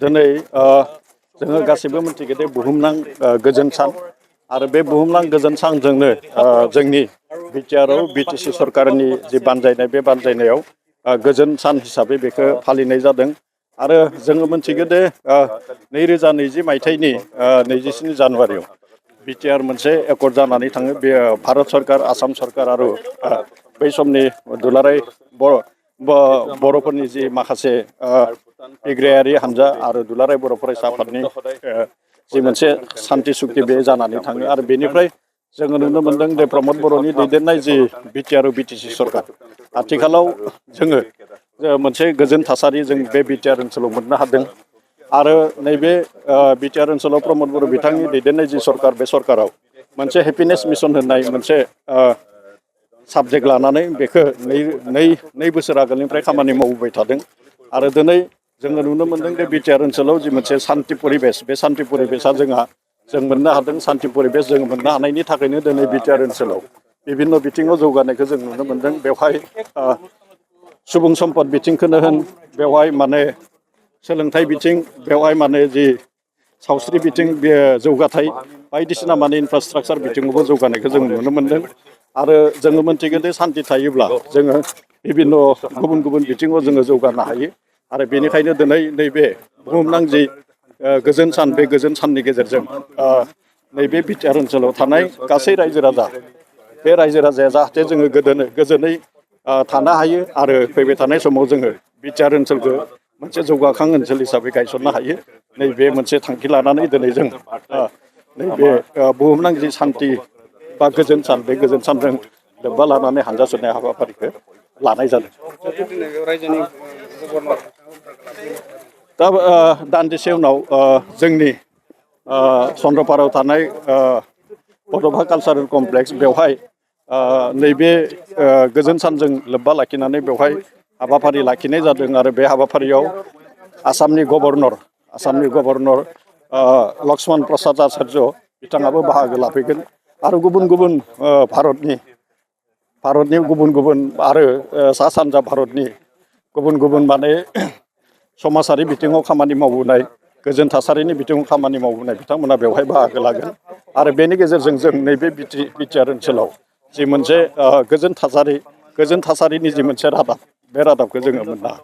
दिनै जोङो गासैबो मिथिगौ दे बुहुमनां गोजोन सान आरो बे बुहुमनां गोजोन सानजोंनो जोंनि बिटिआरआव बिटिसि सरकारनि जि बानजायनाय बे बानजायनायाव गोजोन सान हिसाबै बेखौ फालिनाय जादों आरो जोङो मिथिगौ दे 2020 मायथाइनि 27 जानुवारियाव बिटिआर मोनसे एकर्ड जानानै थाङो बे भारत सरकार आसाम सरकार आरो बै समनि दुलाराय बर'फोरनि जि माखासे बिग्रायारि हानजा आरो दुलाराय बर' फरायसा आफादनि जि मोनसे सान्थि सुक्ति बे जानानै थाङो आरो बेनिफ्राय जोङो नुनो मोनदों दे प्रमद बर'नि दैदेननाय जि बिटिआर आरो बिटिसि सरकार आथिखालाव जोङो मोनसे गोजोन थासारि जों बे बिटिआर ओनसोलाव मोननो हादों आरो नैबे बिटिआर ओनसोलाव प्रमद बर' बिथांनि दैदेननाय जि सरकार बे सरकाराव मोनसे हेपिनेस मिशन होननाय मोनसे साबजेक्ट लानानै बेखौ नै बोसोर आगोलनिफ्राय खामानि मावबोबाय थादों आरो दिनै जोङो नुनो मोनदों बे बिटिआर ओनसोलाव जि मोनसे सान्थि परिबेस बे सान्थि परिबेसा जों मोननो हादों सान्थि परिबेस जों मोननो हानायनि थाखायनो दिनै बिटिआर ओनसोलाव बिभिन्न बिथिङाव जौगानायखौ जों नुनो मोनदों बेवहाय सुबुं सम्पद बिथिंखौनो होन बेवहाय माने सोलोंथाइ बिथिं बेवहाय माने जि सावस्रि बिथिं बे जौगाथाय बायदिसिना माने इनफ्रास्ट्राक्चार बिथिङावबो जौगानायखौ जों नुनो मोनदों आरो जोङो मिन्थिगौ दे सान्थि थायोब्ला जोङो बिभिन्न गुबुन गुबुन बिथिङाव जोङो जौगानो हायो आरो बेनिखायनो दिनै नैबे बुहुमनां जि गोजोन सान बे गोजोन साननि गेजेरजों नैबे बिटिआर ओनसोलाव थानाय गासै रायजो राजा बे रायजो राजाया जाहाथे जोङो गोजोनै थानो हायो आरो फैबाय थानाय समाव जोङो बिटिआर ओनसोलखौ मोनसे जौगाखां ओनसोल हिसाबै गायसननो हायो नैबे मोनसे थांखि लानानै दिनै जों नैबे बुहुमनां जि सान्थि बा गोजोन सान बे गोजोन सानजों लोब्बा लानानै हानजा सुरनाय हाबाफारिखौ लानाय जादों। दा दान्दिसे उनाव जोंनि चन्द्रपारायाव थानाय बड'फा कालचारेल कमप्लेक्स बेवहाय नैबे गोजोन सानजों लोब्बा लाखिनानै बेवहाय हाबाफारि लाखिनाय जादों आरो बे हाबाफारियाव आसामनि गभर्नर लक्ष्मन प्रसाद आचार्य बिथाङाबो बाहागो लाफैगोन आरो गुबुन गुबुन भारतनि गुबुन गुबुन आरो सा सानजा भारतनि गुबुन गुबुन माने समाजारि बिथिङाव खामानि मावबोनाय गोजोन थासारिनि बिथिङाव खामानि मावबोनाय बिथांमोना बेवहाय बाहागो लागोन आरो बेनि गेजेरजों जों नैबे बिटिआर ओनसोलाव जि मोनसे गोजोन थासारिनि जि मोनसे रादाब बे रादाबखौ जोङो मोननो हागोन।